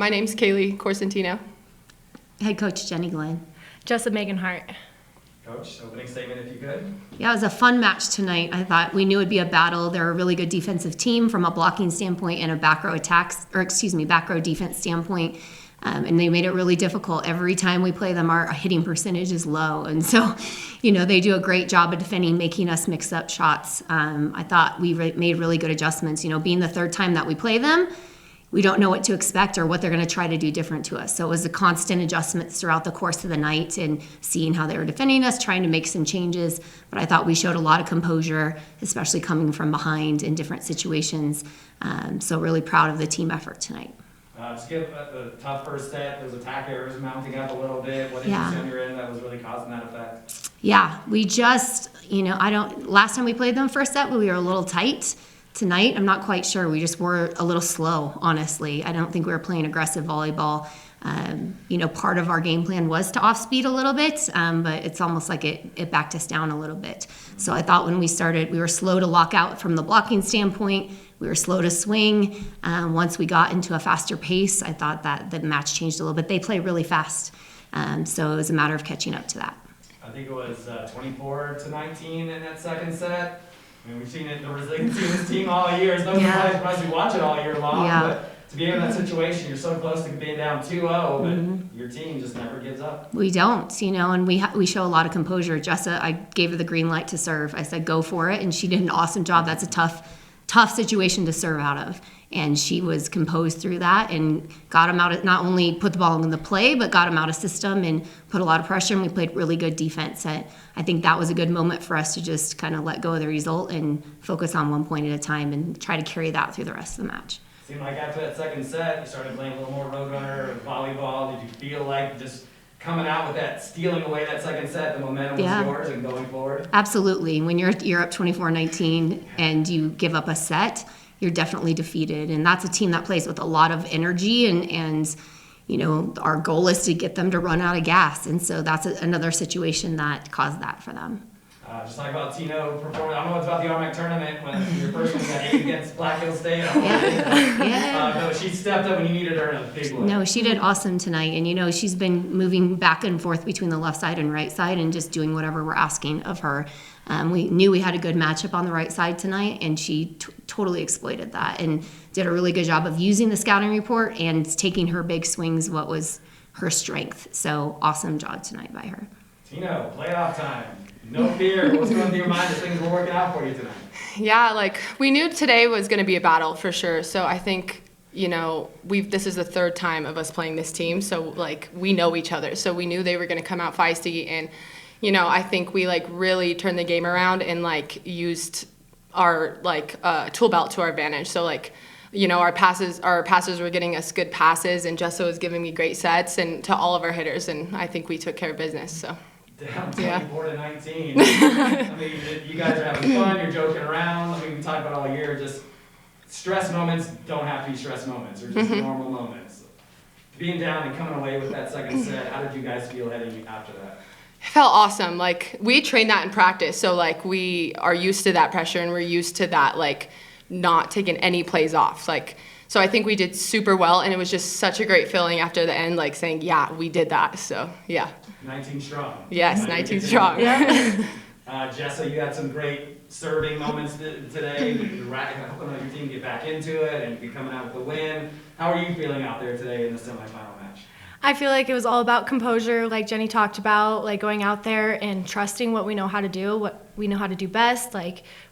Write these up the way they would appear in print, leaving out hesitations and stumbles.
My name's Kaylee Corsentino. Head coach Jenny Glenn. Jessa Megenhardt. Coach, opening statement if you could. Yeah, it was a fun match tonight. I thought we knew it'd be a battle. They're a really good defensive team from a blocking standpoint and a back row defense standpoint. And they made it really difficult. Every time we play them, our hitting percentage is low. And so, they do a great job of defending, making us mix up shots. I thought we made really good adjustments. Being the third time that we play them, we don't know what to expect or what they're going to try to do different to us. So it was a constant adjustments throughout the course of the night and seeing how they were defending us, trying to make some changes. But I thought we showed a lot of composure, especially coming from behind in different situations. So really proud of the team effort tonight. Skip, the tough first set, those attack errors mounting up a little bit. What did you see on your end that was really causing that effect? Yeah, we just, last time we played them first set, we were a little tight. Tonight, I'm not quite sure. We just were a little slow, honestly. I don't think we were playing aggressive volleyball. Part of our game plan was to off-speed a little bit, but it's almost like it backed us down a little bit. So I thought when we started, we were slow to lock out from the blocking standpoint. We were slow to swing. Once we got into a faster pace, I thought that the match changed a little bit. They play really fast, so it was a matter of catching up to that. I think it was 24-19 in that second set. We've seen it, the resiliency of this team all year. It's no surprise we watch it all year long. Yeah. But to be in that situation, you're so close to being down 2-0, but your team just never gives up. We don't, and we show a lot of composure. Jessa, I gave her the green light to serve. I said, go for it, and she did an awesome job. That's a tough situation to serve out of. And she was composed through that and got him out of, not only put the ball in the play, but got him out of system and put a lot of pressure, and we played really good defense. I think that was a good moment for us to just kind of let go of the result and focus on one point at a time and try to carry that through the rest of the match. Seemed like after that second set, you started playing a little more roadrunner and volleyball. Did you feel like just coming out with that, stealing away that second set, the momentum was yours and going forward? Absolutely. When you're up 24-19 and you give up a set, you're definitely defeated. And that's a team that plays with a lot of energy and our goal is to get them to run out of gas. And so that's another situation that caused that for them. Just talk about Tino performing. I don't know what's about the RMAC tournament when your first one got 8 against Black Hills State. No, she stepped up when you needed her in a big way. No, she did awesome tonight. And, she's been moving back and forth between the left side and right side and just doing whatever we're asking of her. We knew we had a good matchup on the right side tonight, and she totally exploited that and did a really good job of using the scouting report and taking her big swings, what was her strength. So awesome job tonight by her. Tino, playoff time. No fear. What's going through your mind as things were working out for you tonight? Yeah, we knew today was going to be a battle for sure. So I think, this is the third time of us playing this team. So, we know each other. So we knew they were going to come out feisty. And, I think we, really turned the game around and, used our, tool belt to our advantage. So, our passes were getting us good passes, and Jessa was giving me great sets and to all of our hitters. And I think we took care of business, so. Down 24-19. I mean, you guys are having fun, you're joking around. We talk about all year, just stress moments don't have to be stress moments, or just normal moments. Being down and coming away with that second set, how did you guys feel heading after that? It felt awesome. We trained that in practice, so we are used to that pressure and we're used to that, not taking any plays off. So I think we did super well, and it was just such a great feeling after the end, saying, yeah, we did that. So, yeah. 19 strong. Yes, 19 strong. Yeah. Jessa, you had some great serving moments today. Helping your team get back into it and be coming out with the win. How are you feeling out there today in the semifinal match? I feel like it was all about composure, like Jenny talked about, going out there and trusting what we know how to do, what we know how to do best.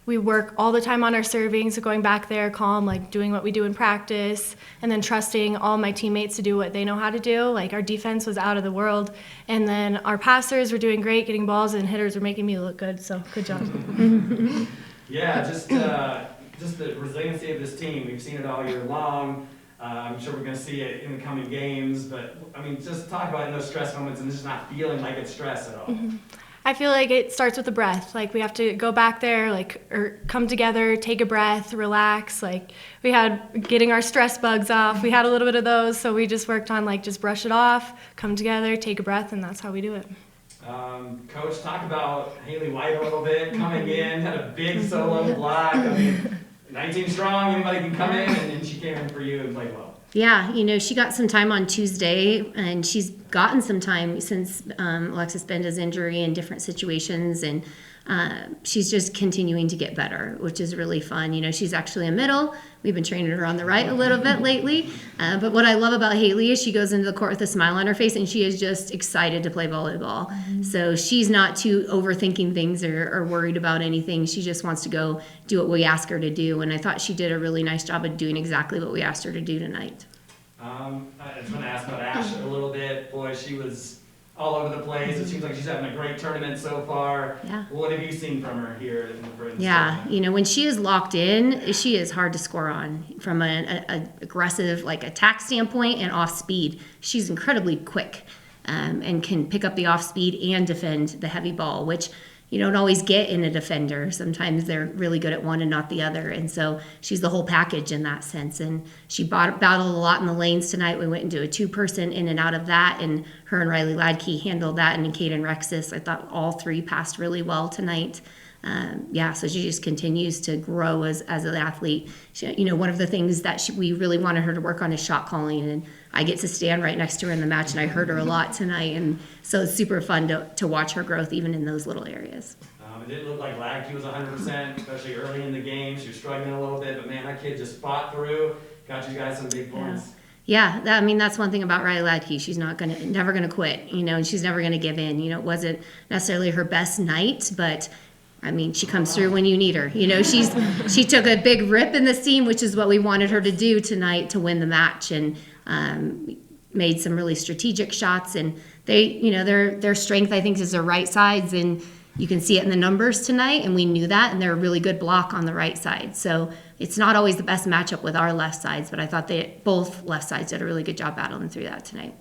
We work all the time on our serving, so going back there calm, doing what we do in practice, and then trusting all my teammates to do what they know how to do. Our defense was out of the world, and then our passers were doing great, getting balls, and hitters were making me look good, so good job. Yeah, just the resiliency of this team. We've seen it all year long. I'm sure we're going to see it in the coming games, but just talk about in those stress moments and just not feeling like it's stress at all. I feel like it starts with the breath. We have to go back there, or come together, take a breath, relax. We had getting our stress bugs off. We had a little bit of those, so we just worked on just brush it off, come together, take a breath, and that's how we do it. Coach, talk about Haley White a little bit, coming in, had a big solo block. 19 strong, anybody can come in, and she came in for you and played well. Yeah, she got some time on Tuesday, and she's gotten some time since Alexis Benda's injury in different situations, and she's just continuing to get better, which is really fun. She's actually a middle. We've been training her on the right a little bit lately. But what I love about Haley is she goes into the court with a smile on her face, and she is just excited to play volleyball. Mm-hmm. So she's not too overthinking things or worried about anything. She just wants to go do what we ask her to do. And I thought she did a really nice job of doing exactly what we asked her to do tonight. I was going to ask about Ash a little bit. Boy, she was all over the place. It seems like she's having a great tournament so far. Yeah. What have you seen from her here in the tournament? When she is locked in, she is hard to score on from an aggressive attack standpoint and off speed. She's incredibly quick and can pick up the off speed and defend the heavy ball, which you don't always get in a defender. Sometimes they're really good at one and not the other. And so she's the whole package in that sense. And she battled a lot in the lanes tonight. We went into a two-person in and out of that, and her and Riley Ladke handled that, and Kaden Rexis. I thought all three passed really well tonight. So she just continues to grow as an athlete. One of the things that we really wanted her to work on is shot calling, and I get to stand right next to her in the match, and I heard her a lot tonight, and so it's super fun to watch her growth even in those little areas. It didn't look like Ladke was 100%, especially early in the game. She was struggling a little bit, but man, that kid just fought through, got you guys some big points. Yeah, that's one thing about Riley Ladke. She's never gonna quit, and she's never gonna give in. It wasn't necessarily her best night, but she comes through when you need her. She took a big rip in the seam, which is what we wanted her to do tonight to win the match, and made some really strategic shots. And their strength, I think, is their right sides, and you can see it in the numbers tonight. And we knew that, and they're a really good block on the right side. So it's not always the best matchup with our left sides, but I thought both left sides did a really good job battling through that tonight.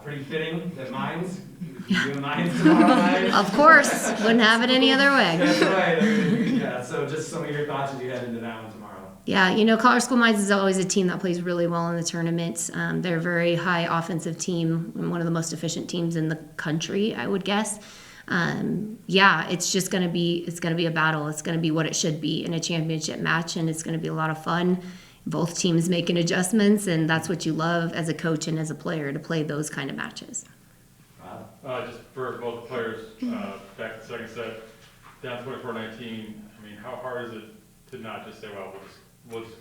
Pretty fitting that Mines, you and Mines tomorrow night. Of course, wouldn't have it any other way. That's right. So just some of your thoughts as you head into that one tomorrow. Yeah, Colorado School Mines is always a team that plays really well in the tournament. They're a very high offensive team and one of the most efficient teams in the country, I would guess. It's just going to be a battle. It's going to be what it should be in a championship match, and it's going to be a lot of fun. Both teams making adjustments, and that's what you love as a coach and as a player, to play those kind of matches. Just for both players, back in the second set, down 24-19, how hard is it to not just say, well, we'll just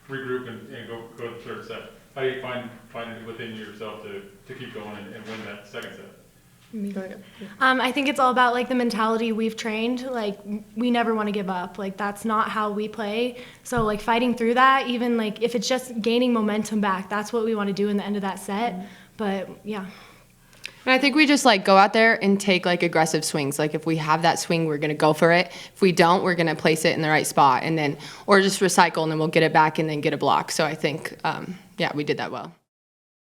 regroup and go to the third set? How do you find it within yourself to keep going and win that second set? I think it's all about the mentality we've trained. We never want to give up. That's not how we play. So fighting through that, even if it's just gaining momentum back, that's what we want to do in the end of that set. Mm-hmm. But yeah. And I think we just go out there and take aggressive swings. If we have that swing, we're gonna go for it. If we don't, we're gonna place it in the right spot, and then or just recycle, and then we'll get it back and then get a block. So I think we did that well.